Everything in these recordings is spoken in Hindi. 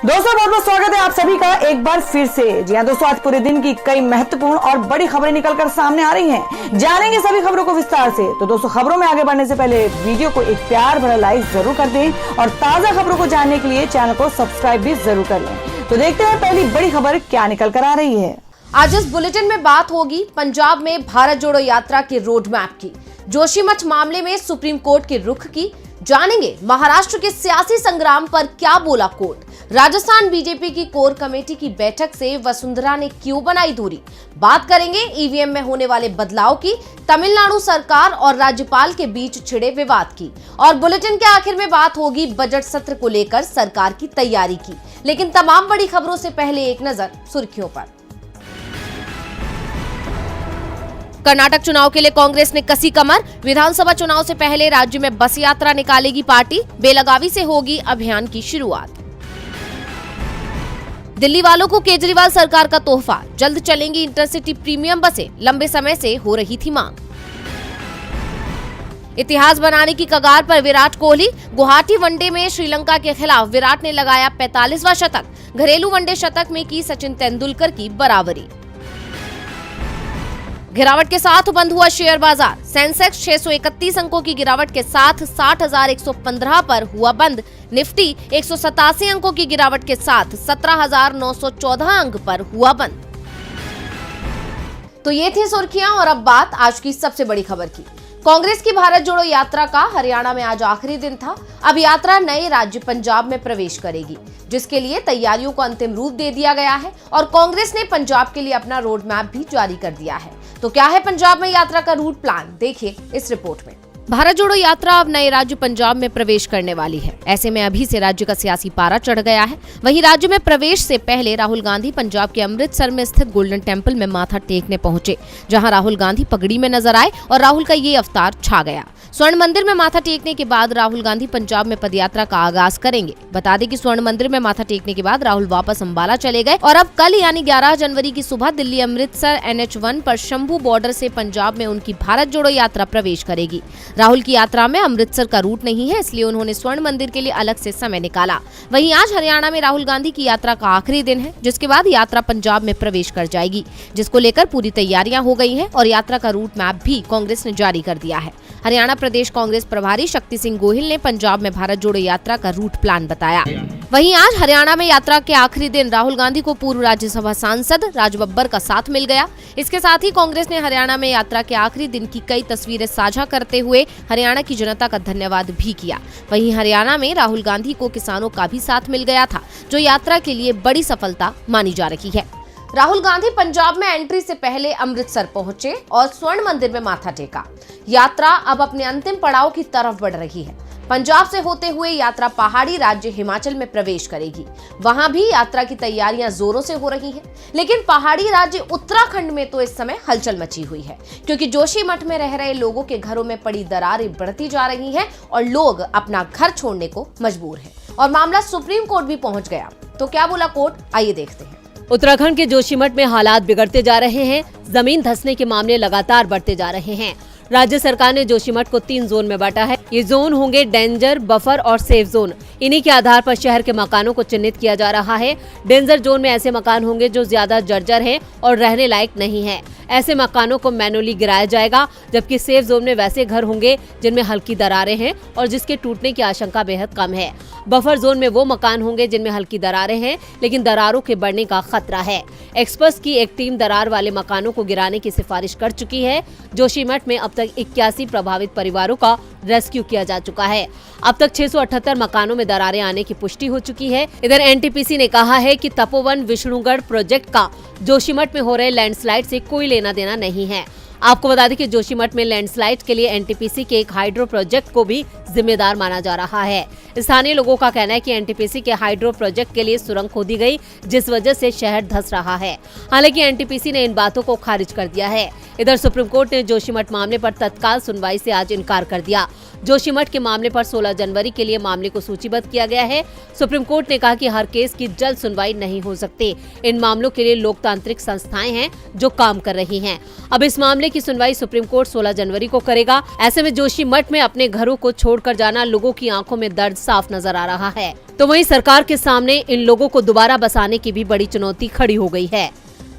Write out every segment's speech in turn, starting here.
दोस्तों बहुत बहुत स्वागत है आप सभी का एक बार फिर से। जी हाँ दोस्तों, आज पूरे दिन की कई महत्वपूर्ण और बड़ी खबरें निकलकर सामने आ रही हैं। जानेंगे सभी खबरों को विस्तार से। तो दोस्तों खबरों में आगे बढ़ने से पहले वीडियो को एक प्यार भरा लाइक जरूर कर दें और ताजा खबरों को जानने के लिए चैनल को सब्सक्राइब भी जरूर कर लें। तो देखते हैं पहली बड़ी खबर क्या निकल कर आ रही है। आज इस बुलेटिन में बात होगी पंजाब में भारत जोड़ो यात्रा के रोड मैप की, जोशीमठ मामले में सुप्रीम कोर्ट के रुख की, जानेंगे महाराष्ट्र के सियासी संग्राम पर क्या बोला कोर्ट, राजस्थान बीजेपी की कोर कमेटी की बैठक से वसुंधरा ने क्यों बनाई दूरी, बात करेंगे ईवीएम में होने वाले बदलाव की, तमिलनाडु सरकार और राज्यपाल के बीच छिड़े विवाद की, और बुलेटिन के आखिर में बात होगी बजट सत्र को लेकर सरकार की तैयारी की। लेकिन तमाम बड़ी खबरों से पहले एक नजर सुर्खियों पर। कर्नाटक चुनाव के लिए कांग्रेस ने कसी कमर, विधानसभा चुनाव से पहले राज्य में बस यात्रा निकालेगी पार्टी, बेलगावी से होगी अभियान की शुरुआत। दिल्ली वालों को केजरीवाल सरकार का तोहफा, जल्द चलेंगी इंटरसिटी प्रीमियम बसें, लंबे समय से हो रही थी मांग। इतिहास बनाने की कगार पर विराट कोहली, गुवाहाटी वनडे में श्रीलंका के खिलाफ विराट ने लगाया 45वां शतक, घरेलू वनडे शतक में की सचिन तेंदुलकर की बराबरी। गिरावट के साथ बंद हुआ शेयर बाजार, सेंसेक्स 631 अंकों की गिरावट के साथ 60,115 पर हुआ बंद, निफ्टी 187 अंकों की गिरावट के साथ 17,914 अंक पर हुआ बंद। तो ये थी सुर्खियां और अब बात आज की सबसे बड़ी खबर की। कांग्रेस की भारत जोड़ो यात्रा का हरियाणा में आज आखिरी दिन था। अब यात्रा नए राज्य पंजाब में प्रवेश करेगी, जिसके लिए तैयारियों को अंतिम रूप दे दिया गया है और कांग्रेस ने पंजाब के लिए अपना रोड मैप भी जारी कर दिया है। तो क्या है पंजाब में यात्रा का रूट प्लान, देखिए इस रिपोर्ट में। भारत जोड़ो यात्रा अब नए राज्य पंजाब में प्रवेश करने वाली है। ऐसे में अभी से राज्य का सियासी पारा चढ़ गया है। वहीं राज्य में प्रवेश से पहले राहुल गांधी पंजाब के अमृतसर में स्थित गोल्डन टेम्पल में माथा टेकने पहुंचे, जहां राहुल गांधी पगड़ी में नजर आए और राहुल का ये अवतार छा गया। स्वर्ण मंदिर में माथा टेकने के बाद राहुल गांधी पंजाब में पदयात्रा का आगाज करेंगे। बता दें कि स्वर्ण मंदिर में माथा टेकने के बाद राहुल वापस अंबाला चले गए और अब कल यानी 11 जनवरी की सुबह दिल्ली अमृतसर NH1 पर शंभू बॉर्डर से पंजाब में उनकी भारत जोड़ो यात्रा प्रवेश करेगी। राहुल की यात्रा में अमृतसर का रूट नहीं है, इसलिए उन्होंने स्वर्ण मंदिर के लिए अलग से समय निकाला। वहीं आज हरियाणा में राहुल गांधी की यात्रा का आखिरी दिन है, जिसके बाद यात्रा पंजाब में प्रवेश कर जाएगी, जिसको लेकर पूरी तैयारियां हो गई हैं और यात्रा का रूट मैप भी कांग्रेस ने जारी कर दिया है। हरियाणा प्रदेश कांग्रेस प्रभारी शक्ति सिंह गोहिल ने पंजाब में भारत जोड़ो यात्रा का रूट प्लान बताया। वहीं आज हरियाणा में यात्रा के आखिरी दिन राहुल गांधी को पूर्व राज्यसभा सांसद राज बब्बर का साथ मिल गया। इसके साथ ही कांग्रेस ने हरियाणा में यात्रा के आखिरी दिन की कई तस्वीरें साझा करते हुए हरियाणा की जनता का धन्यवाद भी किया। वहीं हरियाणा में राहुल गांधी को किसानों का भी साथ मिल गया था, जो यात्रा के लिए बड़ी सफलता मानी जा रही है। राहुल गांधी पंजाब में एंट्री से पहले अमृतसर पहुंचे और स्वर्ण मंदिर में माथा टेका। यात्रा अब अपने अंतिम पड़ाव की तरफ बढ़ रही है। पंजाब से होते हुए यात्रा पहाड़ी राज्य हिमाचल में प्रवेश करेगी। वहां भी यात्रा की तैयारियां जोरों से हो रही हैं। लेकिन पहाड़ी राज्य उत्तराखंड में तो इस समय हलचल मची हुई है, क्योंकि जोशीमठ में रह रहे लोगों के घरों में पड़ी दरारें बढ़ती जा रही हैं और लोग अपना घर छोड़ने को मजबूर हैं और मामला सुप्रीम कोर्ट भी पहुंच गया। तो क्या बोला कोर्ट, आइए देखते हैं। उत्तराखंड के जोशीमठ में हालात बिगड़ते जा रहे हैं। जमीन धंसने के मामले लगातार बढ़ते जा रहे हैं। राज्य सरकार ने जोशीमठ को 3 जोन में बांटा है। ये जोन होंगे डेंजर, बफर और सेफ जोन। इन्हीं के आधार पर शहर के मकानों को चिन्हित किया जा रहा है। डेंजर जोन में ऐसे मकान होंगे जो ज्यादा जर्जर हैं और रहने लायक नहीं है। ऐसे मकानों को मैनुअली गिराया जाएगा, जबकि सेफ जोन में वैसे घर होंगे जिनमें हल्की दरारें हैं और जिसके टूटने की आशंका बेहद कम है। बफर जोन में वो मकान होंगे जिनमें हल्की दरारें हैं, लेकिन दरारों के बढ़ने का खतरा है। एक्सपर्ट्स की एक टीम दरार वाले मकानों को गिराने की सिफारिश कर चुकी है। जोशीमठ में अब तक 81 प्रभावित परिवारों का रेस्क्यू किया जा चुका है। अब तक 678 मकानों में दरारें आने की पुष्टि हो चुकी है। इधर NTPC ने कहा है कि तपोवन विष्णुगढ़ प्रोजेक्ट का जोशीमठ में हो रहे लैंडस्लाइड से कोई लेना देना नहीं है। आपको बता दें कि जोशीमठ में लैंडस्लाइड के लिए NTPC के एक हाइड्रो प्रोजेक्ट को भी जिम्मेदार माना जा रहा है। स्थानीय लोगों का कहना है कि NTPC के हाइड्रो प्रोजेक्ट के लिए सुरंग खोदी गई, जिस वजह से शहर धंस रहा है। हालांकि NTPC ने इन बातों को खारिज कर दिया है। इधर सुप्रीम कोर्ट ने जोशीमठ मामले पर तत्काल सुनवाई से आज इनकार कर दिया। जोशीमठ के मामले पर 16 जनवरी के लिए मामले को सूचीबद्ध किया गया है। सुप्रीम कोर्ट ने कहा कि हर केस की जल्द सुनवाई नहीं हो सकती। इन मामलों के लिए लोकतांत्रिक संस्थाएं हैं जो काम कर रही हैं। अब इस मामले की सुनवाई सुप्रीम कोर्ट 16 जनवरी को करेगा। ऐसे में जोशीमठ में अपने घरों को छोड़कर जाना लोगों की आंखों में दर्द साफ नजर आ रहा है। तो वहीं सरकार के सामने इन लोगों को दोबारा बसाने की भी बड़ी चुनौती खड़ी हो गई है।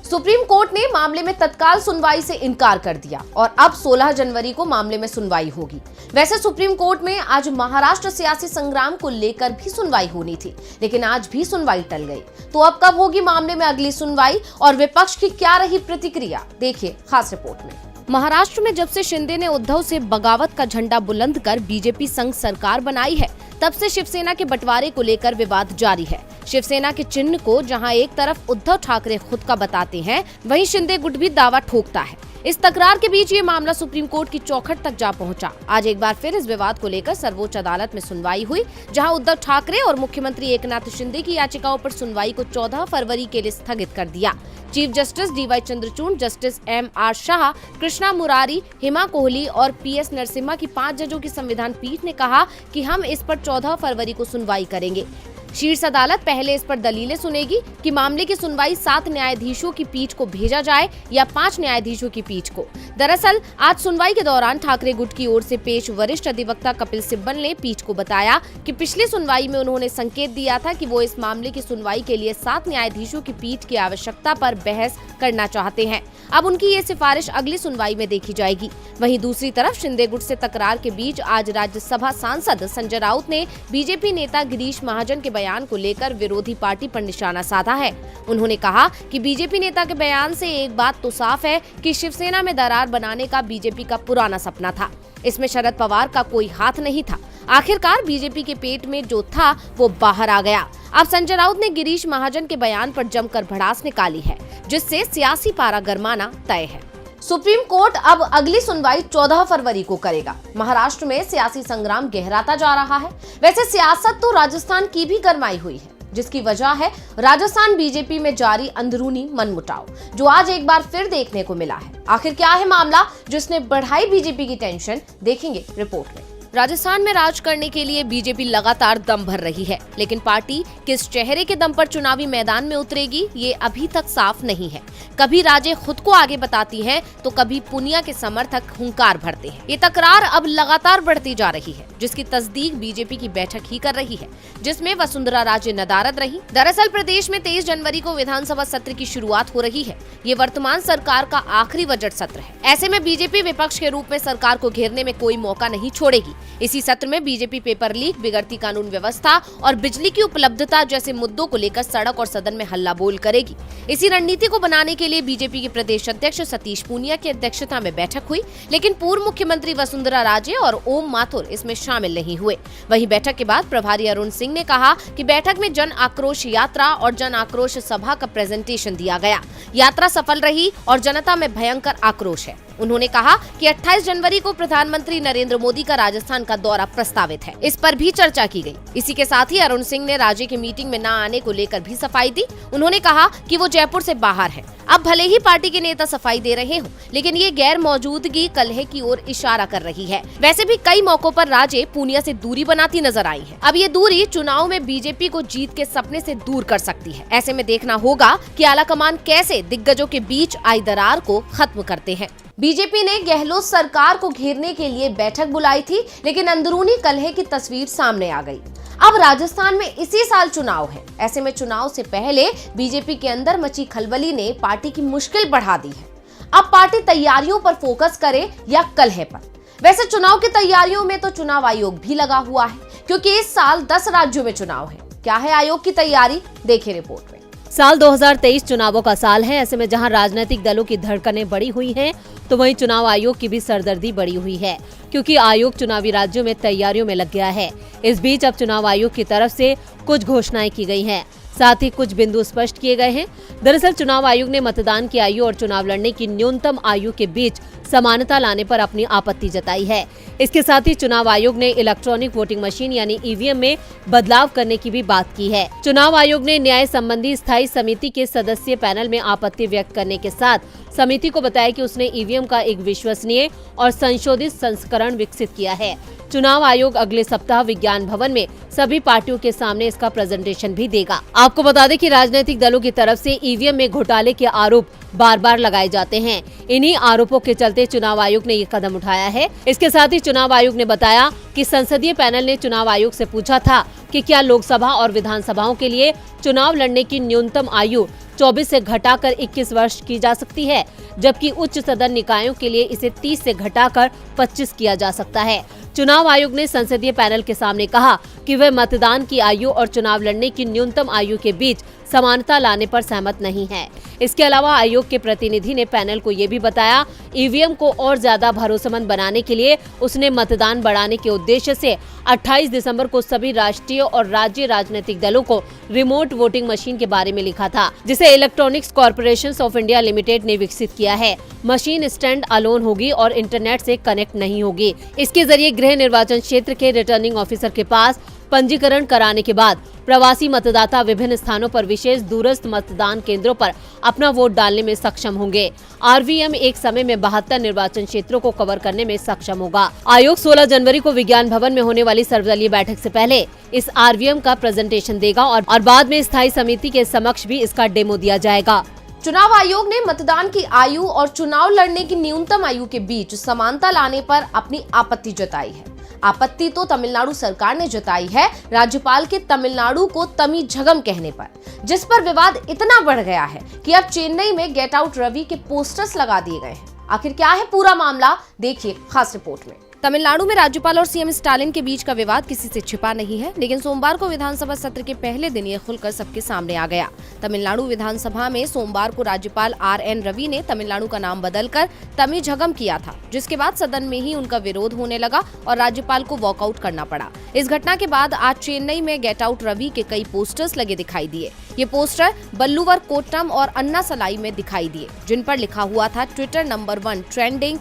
सुप्रीम कोर्ट ने मामले में तत्काल सुनवाई से इनकार कर दिया और अब 16 जनवरी को मामले में सुनवाई होगी। वैसे सुप्रीम कोर्ट में आज महाराष्ट्र सियासी संग्राम को लेकर भी सुनवाई होनी थी, लेकिन आज भी सुनवाई टल गई। तो अब कब होगी मामले में अगली सुनवाई और विपक्ष की क्या रही प्रतिक्रिया, देखिए खास रिपोर्ट में। महाराष्ट्र में जब से शिंदे ने उद्धव से बगावत का झंडा बुलंद कर बीजेपी संग सरकार बनाई है, तब से शिवसेना के बंटवारे को लेकर विवाद जारी है। शिवसेना के चिन्ह को जहां एक तरफ उद्धव ठाकरे खुद का बताते हैं, वहीं शिंदे गुट भी दावा ठोकता है। इस तकरार के बीच ये मामला सुप्रीम कोर्ट की चौखट तक जा पहुंचा। आज एक बार फिर इस विवाद को लेकर सर्वोच्च अदालत में सुनवाई हुई, जहां उद्धव ठाकरे और मुख्यमंत्री एकनाथ शिंदे की याचिकाओं पर सुनवाई को 14 फरवरी के लिए स्थगित कर दिया। Chief justice DY Chandrachud, justice MR Shah, Krishna Murari, Hima Kohli और PS नरसिम्हा की 5 जजों की संविधान पीठ ने कहा कि हम इस पर 14 फरवरी को सुनवाई करेंगे। शीर्ष अदालत पहले इस पर दलीलें सुनेगी कि मामले की सुनवाई 7 न्यायाधीशों की पीठ को भेजा जाए या 5 न्यायाधीशों की पीठ को। दरअसल आज सुनवाई के दौरान ठाकरे गुट की ओर से पेश वरिष्ठ अधिवक्ता कपिल सिब्बल ने पीठ को बताया कि पिछली सुनवाई में उन्होंने संकेत दिया था कि वो इस मामले की सुनवाई के लिए 7 न्यायाधीशों की पीठ की आवश्यकता पर बहस करना चाहते हैं। अब उनकी ये सिफारिश अगली सुनवाई में देखी जाएगी। वहीं दूसरी तरफ शिंदे गुट से तकरार के बीच आज राज्यसभा सांसद संजय राउत ने बीजेपी नेता गिरीश महाजन के बयान को लेकर विरोधी पार्टी पर निशाना साधा है। उन्होंने कहा कि बीजेपी नेता के बयान से एक बात तो साफ है कि शिवसेना में दरार बनाने का बीजेपी का पुराना सपना था। इसमें शरद पवार का कोई हाथ नहीं था। आखिरकार बीजेपी के पेट में जो था वो बाहर आ गया। अब संजय राउत ने गिरीश महाजन के बयान पर जमकर भड़ास निकाली है, जिससे सियासी पारा गरमाना तय है। सुप्रीम कोर्ट अब अगली सुनवाई 14 फरवरी को करेगा। महाराष्ट्र में सियासी संग्राम गहराता जा रहा है। वैसे सियासत तो राजस्थान की भी गरमाई हुई है, जिसकी वजह है राजस्थान बीजेपी में जारी अंदरूनी मनमुटाव, जो आज एक बार फिर देखने को मिला है। आखिर क्या है मामला जिसने बढ़ाई बीजेपी की टेंशन, देखेंगे रिपोर्ट में। राजस्थान में राज करने के लिए बीजेपी लगातार दम भर रही है, लेकिन पार्टी किस चेहरे के दम पर चुनावी मैदान में उतरेगी ये अभी तक साफ नहीं है। कभी राजे खुद को आगे बताती हैं, तो कभी पुनिया के समर्थक हुंकार भरते हैं। ये तकरार अब लगातार बढ़ती जा रही है, जिसकी तस्दीक बीजेपी की बैठक ही कर रही है, जिसमें वसुंधरा राजे नदारद रही। दरअसल प्रदेश में 23 जनवरी को विधानसभा सत्र की शुरुआत हो रही है। ये वर्तमान सरकार का आखिरी बजट सत्र है। ऐसे में बीजेपी विपक्ष के रूप में सरकार को घेरने में कोई मौका नहीं छोड़ेगी। इसी सत्र में बीजेपी पेपर लीक, बिगड़ती कानून व्यवस्था और बिजली की उपलब्धता जैसे मुद्दों को लेकर सड़क और सदन में हल्ला बोल करेगी। इसी रणनीति को बनाने के लिए बीजेपी के प्रदेश अध्यक्ष सतीश पूनिया की अध्यक्षता में बैठक हुई, लेकिन पूर्व मुख्यमंत्री वसुंधरा राजे और ओम माथुर इसमें शामिल नहीं हुए। वहीं बैठक के बाद प्रभारी अरुण सिंह ने कहा कि बैठक में जन आक्रोश यात्रा और जन आक्रोश सभा का प्रेजेंटेशन दिया गया। यात्रा सफल रही और जनता में भयंकर आक्रोश है। उन्होंने कहा कि 28 जनवरी को प्रधानमंत्री नरेंद्र मोदी का राजस्थान का दौरा प्रस्तावित है, इस पर भी चर्चा की गई। इसी के साथ ही अरुण सिंह ने राजे की मीटिंग में न आने को लेकर भी सफाई दी। उन्होंने कहा कि वो जयपुर से बाहर है। अब भले ही पार्टी के नेता सफाई दे रहे हों, लेकिन ये गैर मौजूदगी कलह की ओर इशारा कर रही है। वैसे भी कई मौकों पर राजे पूनिया से दूरी बनाती नजर आई है। अब ये दूरी चुनाव में बीजेपी को जीत के सपने से दूर कर सकती है। ऐसे में देखना होगा कि आलाकमान कैसे दिग्गजों के बीच आई दरार को खत्म करते हैं। बीजेपी ने गहलोत सरकार को घेरने के लिए बैठक बुलाई थी, लेकिन अंदरूनी कलह की तस्वीर सामने आ गई। अब राजस्थान में इसी साल चुनाव है। ऐसे में चुनाव से पहले बीजेपी के अंदर मची खलबली ने पार्टी की मुश्किल बढ़ा दी है। अब पार्टी तैयारियों पर फोकस करे या कलह पर। वैसे चुनाव की तैयारियों में तो चुनाव आयोग भी लगा हुआ है, क्योंकि इस साल 10 राज्यों में चुनाव है। क्या है आयोग की तैयारी, देखिए रिपोर्ट में। साल 2023 चुनावों का साल है। ऐसे में जहां राजनीतिक दलों की धड़कनें बढ़ी हुई हैं, तो वहीं चुनाव आयोग की भी सरदर्दी बढ़ी हुई है, क्योंकि आयोग चुनावी राज्यों में तैयारियों में लग गया है। इस बीच अब चुनाव आयोग की तरफ से कुछ घोषणाएं की गई हैं, साथ ही कुछ बिंदु स्पष्ट किए गए हैं। दरअसल चुनाव आयोग ने मतदान की आयु और चुनाव लड़ने की न्यूनतम आयु के बीच समानता लाने पर अपनी आपत्ति जताई है। इसके साथ ही चुनाव आयोग ने इलेक्ट्रॉनिक वोटिंग मशीन यानी ईवीएम में बदलाव करने की भी बात की है। चुनाव आयोग ने न्याय संबंधी स्थायी समिति के सदस्य पैनल में आपत्ति व्यक्त करने के साथ समिति को बताया कि उसने ईवीएम का एक विश्वसनीय और संशोधित संस्करण विकसित किया है। चुनाव आयोग अगले सप्ताह विज्ञान भवन में सभी पार्टियों के सामने इसका प्रेजेंटेशन भी देगा। आपको बता दें कि राजनीतिक दलों की तरफ से ईवीएम में घोटाले के आरोप बार बार लगाए जाते हैं। इन्हीं आरोपों के चलते चुनाव आयोग ने ये कदम उठाया है। इसके साथ ही चुनाव आयोग ने बताया कि संसदीय पैनल ने चुनाव आयोग से पूछा था कि क्या लोकसभा और विधानसभाओं के लिए चुनाव लड़ने की न्यूनतम आयु 24 से घटाकर 21 वर्ष की जा सकती है, जबकि उच्च सदन निकायों के लिए इसे 30 से घटाकर 25 किया जा सकता है। चुनाव आयोग ने संसदीय पैनल के सामने कहा कि वह मतदान की आयु और चुनाव लड़ने की न्यूनतम आयु के बीच समानता लाने पर सहमत नहीं है। इसके अलावा आयोग के प्रतिनिधि ने पैनल को ये भी बताया, ईवीएम को और ज्यादा भरोसेमंद बनाने के लिए उसने मतदान बढ़ाने के उद्देश्य से 28 दिसंबर को सभी राष्ट्रीय और राज्य राजनीतिक दलों को रिमोट वोटिंग मशीन के बारे में लिखा था, जिसे electronics corporation of India limited ने विकसित किया है। मशीन स्टैंड अलोन होगी और इंटरनेट से कनेक्ट नहीं होगी। इसके जरिए गृह निर्वाचन क्षेत्र के रिटर्निंग ऑफिसर के पास पंजीकरण कराने के बाद प्रवासी मतदाता विभिन्न स्थानों पर विशेष दूरस्थ मतदान केंद्रों पर अपना वोट डालने में सक्षम होंगे। आरवीएम एक समय में 72 निर्वाचन क्षेत्रों को कवर करने में सक्षम होगा। आयोग 16 जनवरी को विज्ञान भवन में होने वाली सर्वदलीय बैठक से पहले इस आरवीएम का प्रेजेंटेशन देगा और बाद में स्थायी समिति के समक्ष भी इसका डेमो दिया जाएगा। चुनाव आयोग ने मतदान की आयु और चुनाव लड़ने की न्यूनतम आयु के बीच समानता लाने पर अपनी आपत्ति जताई है। आपत्ति तो तमिलनाडु सरकार ने जताई है राज्यपाल के तमिलनाडु को तमिझगम कहने पर, जिस पर विवाद इतना बढ़ गया है कि अब चेन्नई में गेट आउट रवि के पोस्टर्स लगा दिए गए हैं। आखिर क्या है पूरा मामला, देखिए खास रिपोर्ट में। तमिलनाडु में राज्यपाल और सीएम स्टालिन के बीच का विवाद किसी से छिपा नहीं है, लेकिन सोमवार को विधानसभा सत्र के पहले दिन ये खुलकर सबके सामने आ गया। तमिलनाडु विधानसभा में सोमवार को राज्यपाल आरएन रवि ने तमिलनाडु का नाम बदलकर तमिझगम किया था, जिसके बाद सदन में ही उनका विरोध होने लगा और राज्यपाल को वॉकआउट करना पड़ा। इस घटना के बाद आज चेन्नई में गेट आउट रवि के कई पोस्टर्स लगे दिखाई दिए। ये पोस्टर बल्लूवर कोट्टम और अन्ना सलाई में दिखाई दिए, जिन पर लिखा हुआ था ट्विटर नंबर 1 ट्रेंडिंग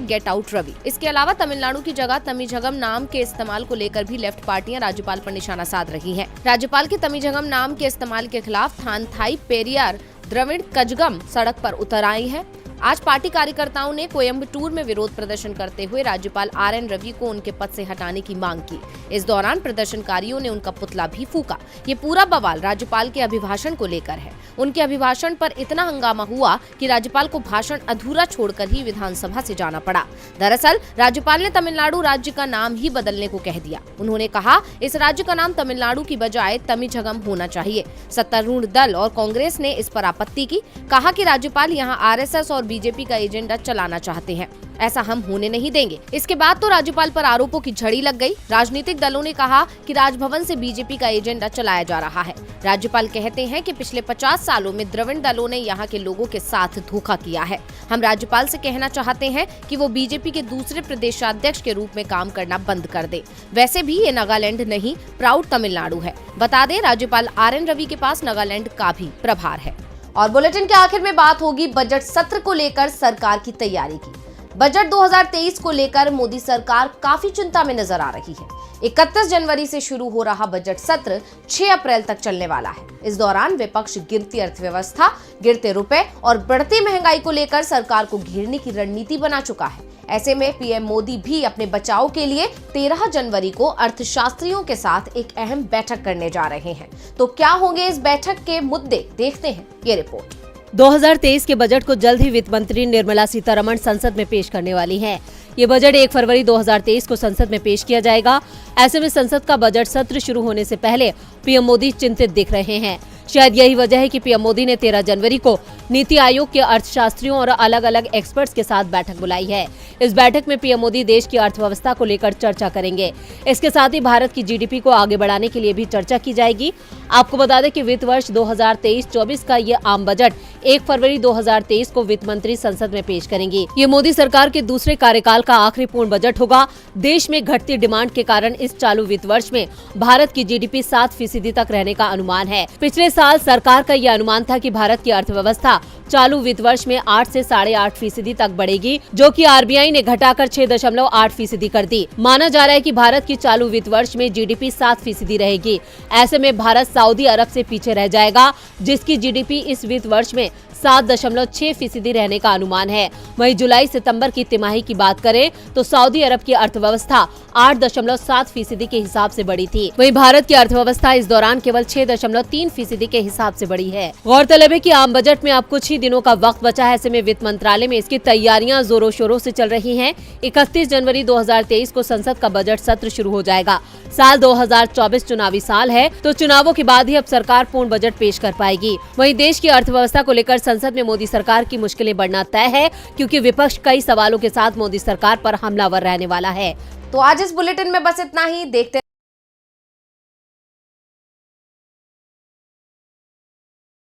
#गेटआउटरवि। इसके अलावा तमिलनाडु की जगह तमिझगम नाम के इस्तेमाल को लेकर भी लेफ्ट पार्टियां राज्यपाल पर निशाना साध रही हैं। राज्यपाल के तमिझगम नाम के इस्तेमाल के खिलाफ थानथाई पेरियार द्रविड़ कजगम सड़क पर उतर आई है। आज पार्टी कार्यकर्ताओं ने कोयम्बटूर में विरोध प्रदर्शन करते हुए राज्यपाल आरएन रवि को उनके पद से हटाने की मांग की। इस दौरान प्रदर्शनकारियों ने उनका पुतला भी फूका। ये पूरा बवाल राज्यपाल के अभिभाषण को लेकर है। उनके अभिभाषण पर इतना हंगामा हुआ कि राज्यपाल को भाषण अधूरा छोड़कर ही विधानसभा से जाना पड़ा। दरअसल राज्यपाल ने तमिलनाडु राज्य का नाम ही बदलने को कह दिया। उन्होंने कहा इस राज्य का नाम तमिलनाडु की बजाय तमिझगम होना चाहिए। सत्तारूढ़ दल और कांग्रेस ने इस पर आपत्ति की, कहा कि राज्यपाल यहाँ आरएसएस और बीजेपी का एजेंडा चलाना चाहते हैं, ऐसा हम होने नहीं देंगे। इसके बाद तो राज्यपाल पर आरोपों की झड़ी लग गई। राजनीतिक दलों ने कहा कि राजभवन से बीजेपी का एजेंडा चलाया जा रहा है। राज्यपाल कहते हैं कि पिछले 50 सालों में द्रविड़ दलों ने यहाँ के लोगों के साथ धोखा किया है। हम राज्यपाल से कहना चाहते हैं कि वो बीजेपी के दूसरे प्रदेशाध्यक्ष के रूप में काम करना बंद कर दे। वैसे भी ये नागालैंड नहीं, प्राउड तमिलनाडु है। बता दें राज्यपाल आरएन रवि के पास नागालैंड का भी प्रभार है। और बुलेटिन के आखिर में बात होगी बजट सत्र को लेकर सरकार की तैयारी की। बजट 2023 को लेकर मोदी सरकार काफी चिंता में नजर आ रही है। 31 जनवरी से शुरू हो रहा बजट सत्र 6 अप्रैल तक चलने वाला है। इस दौरान विपक्ष गिरती अर्थव्यवस्था, गिरते रुपए और बढ़ती महंगाई को लेकर सरकार को घेरने की रणनीति बना चुका है। ऐसे में पीएम मोदी भी अपने बचाव के लिए 13 जनवरी को अर्थशास्त्रियों के साथ एक अहम बैठक करने जा रहे हैं। तो क्या होंगे इस बैठक के मुद्दे, देखते हैं ये रिपोर्ट। 2023 के बजट को जल्द ही वित्त मंत्री निर्मला सीतारमण संसद में पेश करने वाली हैं। ये बजट 1 फरवरी 2023 को संसद में पेश किया जाएगा। ऐसे में संसद का बजट सत्र शुरू होने से पहले पीएम मोदी चिंतित दिख रहे हैं। शायद यही वजह है कि पीएम मोदी ने 13 जनवरी को नीति आयोग के अर्थशास्त्रियों और अलग अलग एक्सपर्ट्स के साथ बैठक बुलाई है। इस बैठक में पीएम मोदी देश की अर्थव्यवस्था को लेकर चर्चा करेंगे। इसके साथ ही भारत की जीडीपी को आगे बढ़ाने के लिए भी चर्चा की जाएगी। आपको बता दें कि वित्त वर्ष 2023-24 का ये आम बजट 1 फरवरी 2023 को वित्त मंत्री संसद में पेश करेंगी। ये मोदी सरकार के दूसरे कार्यकाल का आखिरी पूर्ण बजट होगा। देश में घटती डिमांड के कारण इस चालू वित्त वर्ष में भारत की जीडीपी 7% तक रहने का अनुमान है। पिछले साल सरकार का यह अनुमान था कि भारत की अर्थव्यवस्था चालू वित्त वर्ष में 8 से 8.5% तक बढ़ेगी, जो कि आरबीआई ने घटाकर 6.8% कर दी। माना जा रहा है कि भारत की चालू वित्त वर्ष में जीडीपी 7% रहेगी। ऐसे में भारत सऊदी अरब से पीछे रह जाएगा, जिसकी जीडीपी इस वित्त वर्ष में 7.6% रहने का अनुमान है। वहीं जुलाई सितंबर की तिमाही की बात करें तो सऊदी अरब की अर्थव्यवस्था 8.7% के हिसाब से बढ़ी थी। वहीं भारत की अर्थव्यवस्था इस दौरान केवल 6.3% के हिसाब से बढ़ी है। गौरतलब है कि आम बजट में अब कुछ ही दिनों का वक्त बचा है। ऐसे में वित्त मंत्रालय में इसकी तैयारियां जोरों शोरों से चल रही हैं। 31 जनवरी 2023 को संसद का बजट सत्र शुरू हो जाएगा। साल 2024 चुनावी साल है, तो चुनावों के बाद ही अब सरकार पूर्ण बजट पेश कर पाएगी। वहीं देश की अर्थव्यवस्था को लेकर संसद में मोदी सरकार की मुश्किलें बढ़ना तय है, क्योंकि विपक्ष कई सवालों के साथ मोदी सरकार पर हमलावर रहने वाला है। तो आज इस बुलेटिन में बस इतना ही। देखते